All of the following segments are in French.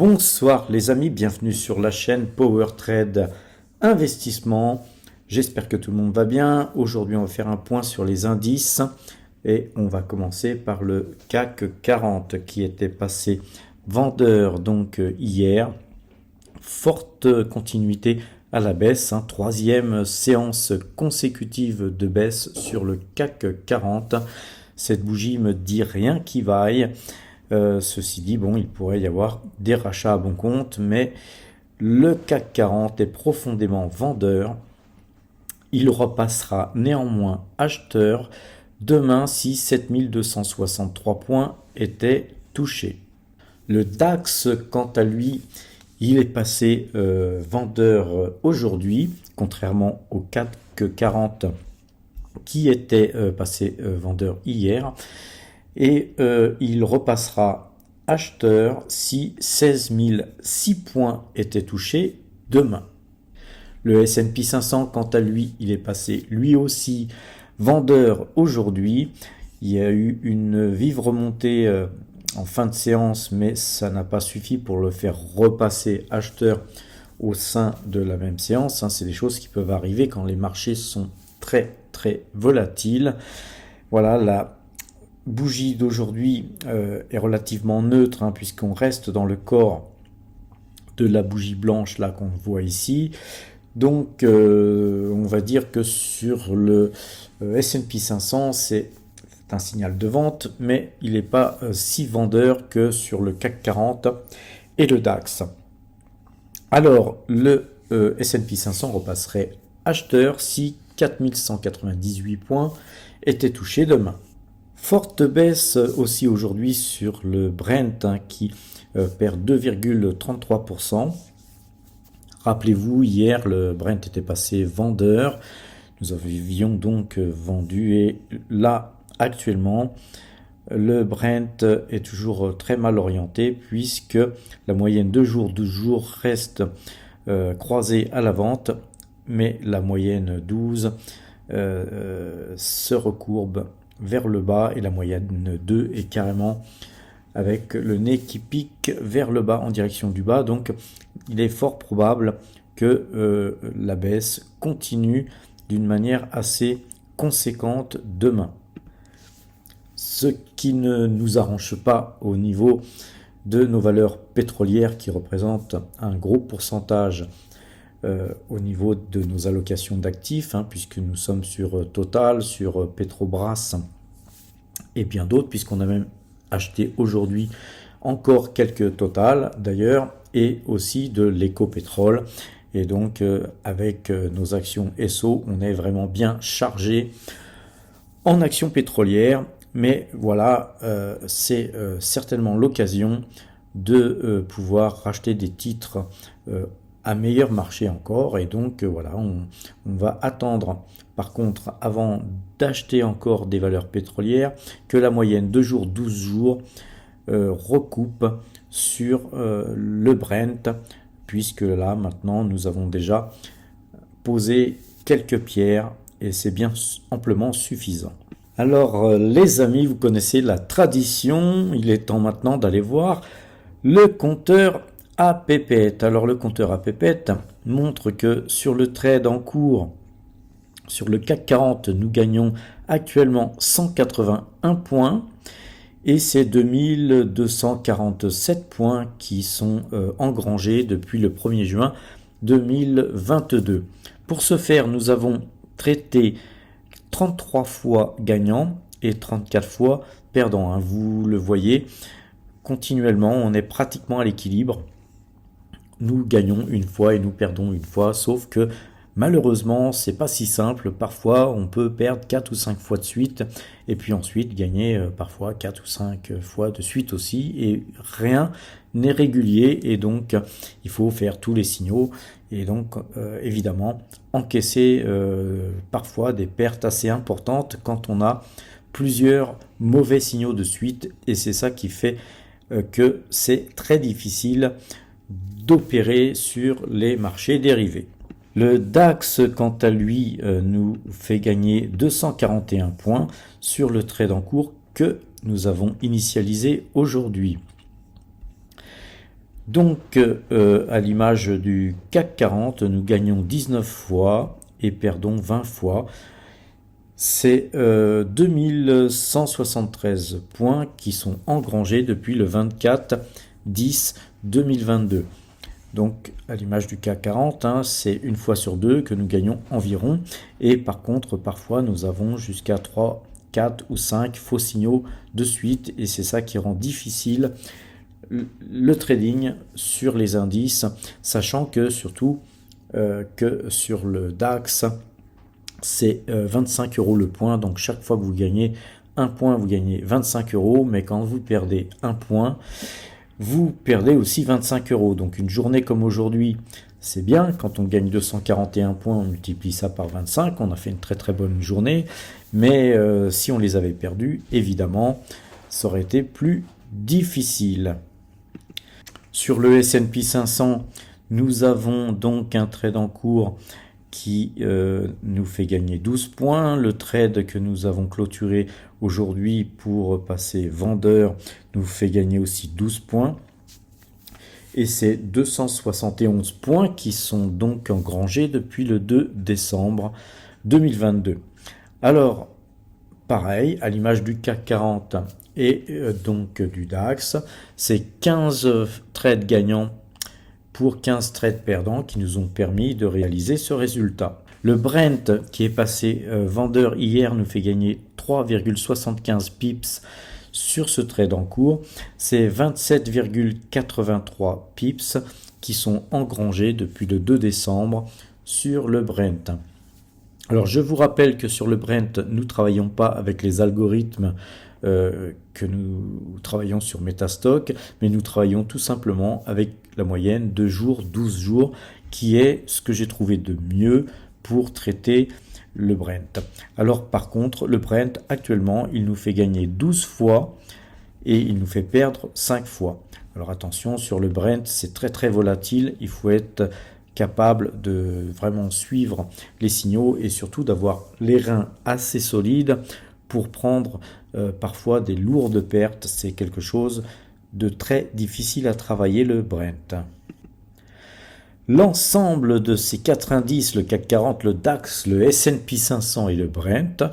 Bonsoir les amis, bienvenue sur la chaîne Power Trade Investissement. J'espère que tout le monde va bien. Aujourd'hui, on va faire un point sur les indices et on va commencer par le CAC 40 qui était passé vendeur donc hier. Forte continuité à la baisse, troisième séance consécutive de baisse sur le CAC 40. Cette bougie me dit rien qui vaille. Ceci dit, bon, il pourrait y avoir des rachats à bon compte, mais le CAC 40 est profondément vendeur. Il repassera néanmoins acheteur demain si 7263 points étaient touchés. Le DAX, quant à lui, il est passé vendeur aujourd'hui, contrairement au CAC 40 qui était passé vendeur hier. Et il repassera acheteur si 16 006 points étaient touchés demain. Le S&P 500, quant à lui, il est passé lui aussi vendeur aujourd'hui. Il y a eu une vive remontée en fin de séance, mais ça n'a pas suffi pour le faire repasser acheteur au sein de la même séance. C'est des choses qui peuvent arriver quand les marchés sont très volatiles. Voilà, la bougie d'aujourd'hui est relativement neutre puisqu'on reste dans le corps de la bougie blanche là qu'on voit ici. Donc on va dire que sur le S&P 500 c'est un signal de vente, mais il n'est pas si vendeur que sur le CAC 40 et le DAX. Alors le S&P 500 repasserait acheteur si 4198 points étaient touchés demain. Forte baisse aussi aujourd'hui sur le Brent qui perd 2,33%. Rappelez-vous, hier le Brent était passé vendeur. Nous avions donc vendu et là actuellement le Brent est toujours très mal orienté puisque la moyenne 2 jours 12 jours reste croisée à la vente, mais la moyenne 12 se recourbe vers le bas et la moyenne 2 est carrément avec le nez qui pique vers le bas en direction du bas. Donc il est fort probable que la baisse continue d'une manière assez conséquente demain. Ce qui ne nous arrange pas au niveau de nos valeurs pétrolières qui représentent un gros pourcentage au niveau de nos allocations d'actifs, puisque nous sommes sur Total, sur Petrobras et bien d'autres, puisqu'on a même acheté aujourd'hui encore quelques Total d'ailleurs, et aussi de l'éco-pétrole. Et donc avec nos actions SO, on est vraiment bien chargé en actions pétrolières. Mais voilà, c'est certainement l'occasion de pouvoir racheter des titres à meilleur marché encore, et donc voilà, on va attendre par contre avant d'acheter encore des valeurs pétrolières que la moyenne 2 jours 12 jours recoupe sur le Brent, puisque là maintenant nous avons déjà posé quelques pierres et c'est bien amplement suffisant. Alors les amis, vous connaissez la tradition, il est temps maintenant d'aller voir le compteur à pépette. Alors le compteur à pépette montre que sur le trade en cours, sur le CAC 40, nous gagnons actuellement 181 points et c'est 2247 points qui sont engrangés depuis le 1er juin 2022. Pour ce faire, nous avons traité 33 fois gagnant et 34 fois perdant. Vous le voyez, continuellement, on est pratiquement à l'équilibre. Nous gagnons une fois et nous perdons une fois, sauf que malheureusement, c'est pas si simple. Parfois, on peut perdre 4 ou 5 fois de suite et puis ensuite gagner parfois 4 ou 5 fois de suite aussi, et rien n'est régulier et donc il faut faire tous les signaux et donc évidemment encaisser parfois des pertes assez importantes quand on a plusieurs mauvais signaux de suite, et c'est ça qui fait que c'est très difficile d'opérer sur les marchés dérivés. Le DAX, quant à lui, nous fait gagner 241 points sur le trade en cours que nous avons initialisé aujourd'hui. Donc, à l'image du CAC 40, nous gagnons 19 fois et perdons 20 fois. C'est 2173 points qui sont engrangés depuis le 24/10/2022. Donc, à l'image du CAC 40, c'est une fois sur deux que nous gagnons environ. Et par contre, parfois, nous avons jusqu'à 3, 4 ou 5 faux signaux de suite. Et c'est ça qui rend difficile le trading sur les indices, sachant que surtout que sur le DAX, c'est 25 € le point. Donc, chaque fois que vous gagnez un point, vous gagnez 25 €. Mais quand vous perdez un point, vous perdez aussi 25 €. Donc une journée comme aujourd'hui, c'est bien. Quand on gagne 241 points, on multiplie ça par 25. On a fait une très très bonne journée. Mais si on les avait perdus, évidemment, ça aurait été plus difficile. Sur le S&P 500, nous avons donc un trade en cours qui nous fait gagner 12 points. Le trade que nous avons clôturé aujourd'hui pour passer vendeur nous fait gagner aussi 12 points. Et c'est 271 points qui sont donc engrangés depuis le 2 décembre 2022. Alors, pareil, à l'image du CAC 40 et donc du DAX, c'est 15 trades gagnants pour 15 trades perdants qui nous ont permis de réaliser ce résultat. Le Brent qui est passé vendeur hier nous fait gagner 3,75 pips sur ce trade en cours. C'est 27,83 pips qui sont engrangés depuis le 2 décembre sur le Brent. Alors je vous rappelle que sur le Brent, nous ne travaillons pas avec les algorithmes que nous travaillons sur Metastock, mais nous travaillons tout simplement avec la moyenne 2 jours, 12 jours, qui est ce que j'ai trouvé de mieux pour traiter le Brent. Alors par contre, le Brent actuellement, il nous fait gagner 12 fois et il nous fait perdre 5 fois. Alors attention, sur le Brent, c'est très très volatile, il faut être capable de vraiment suivre les signaux et surtout d'avoir les reins assez solides pour prendre parfois des lourdes pertes. C'est quelque chose de très difficile à travailler, le Brent. L'ensemble de ces 4 indices, le CAC 40, le DAX, le S&P 500 et le Brent,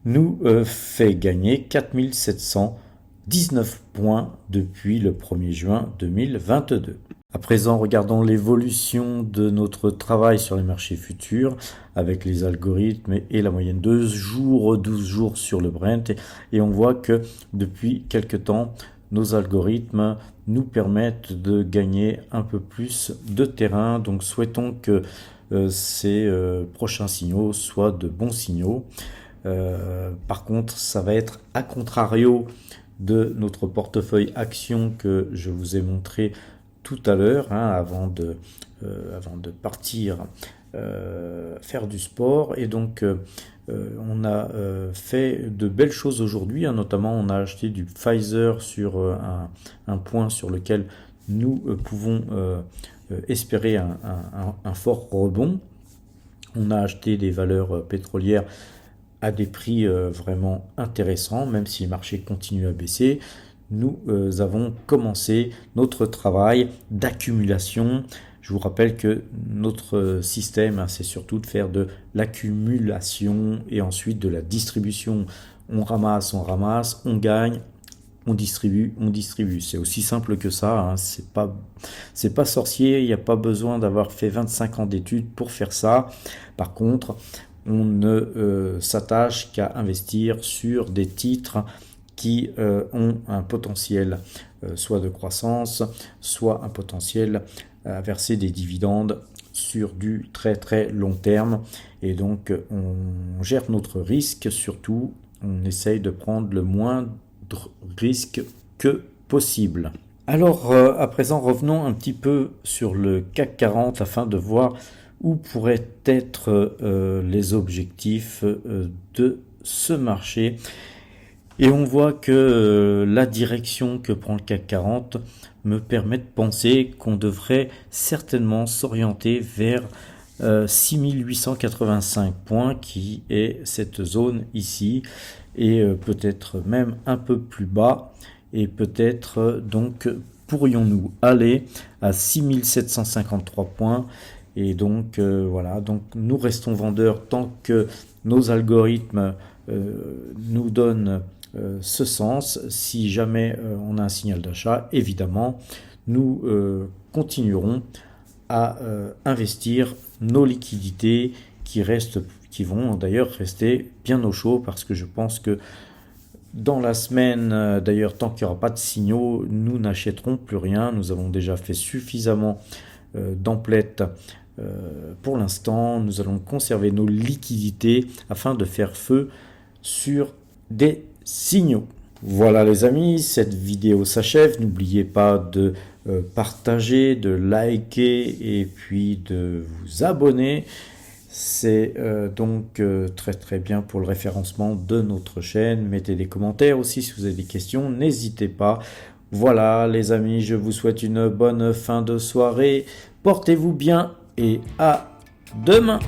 nous fait gagner 4719 points depuis le 1er juin 2022. À présent, regardons l'évolution de notre travail sur les marchés futurs avec les algorithmes et la moyenne 2 jours, 12 jours sur le Brent. Et on voit que depuis quelque temps, nos algorithmes nous permettent de gagner un peu plus de terrain. Donc souhaitons que ces prochains signaux soient de bons signaux. Par contre, ça va être à contrario de notre portefeuille action que je vous ai montré tout à l'heure, avant de partir faire du sport. Et donc on a fait de belles choses aujourd'hui, notamment on a acheté du Pfizer sur un point sur lequel nous pouvons espérer un fort rebond. On a acheté des valeurs pétrolières à des prix vraiment intéressants, même si le marché continue à baisser. Nous avons commencé notre travail d'accumulation. Je vous rappelle que notre système, c'est surtout de faire de l'accumulation et ensuite de la distribution. On ramasse, on gagne, on distribue. C'est aussi simple que ça. C'est pas sorcier. Il n'y a pas besoin d'avoir fait 25 ans d'études pour faire ça. Par contre, on ne s'attache qu'à investir sur des titres qui ont un potentiel soit de croissance, soit un potentiel à verser des dividendes sur du très très long terme. Et donc on gère notre risque, surtout on essaye de prendre le moindre risque que possible. Alors à présent, revenons un petit peu sur le CAC 40 afin de voir où pourraient être les objectifs de ce marché. Et on voit que la direction que prend le CAC 40 me permet de penser qu'on devrait certainement s'orienter vers 6885 points, qui est cette zone ici, et peut-être même un peu plus bas, et peut-être donc pourrions-nous aller à 6753 points. Et donc voilà, donc nous restons vendeurs tant que nos algorithmes nous donnent ce sens. Si jamais on a un signal d'achat, évidemment, nous continuerons à investir nos liquidités qui vont d'ailleurs rester bien au chaud, parce que je pense que dans la semaine, d'ailleurs, tant qu'il n'y aura pas de signaux, nous n'achèterons plus rien. Nous avons déjà fait suffisamment d'emplettes pour l'instant. Nous allons conserver nos liquidités afin de faire feu sur des signaux. Voilà les amis, cette vidéo s'achève. N'oubliez pas de partager, de liker et puis de vous abonner. C'est donc très très bien pour le référencement de notre chaîne. Mettez des commentaires aussi si vous avez des questions, n'hésitez pas. Voilà les amis, je vous souhaite une bonne fin de soirée. Portez-vous bien et à demain.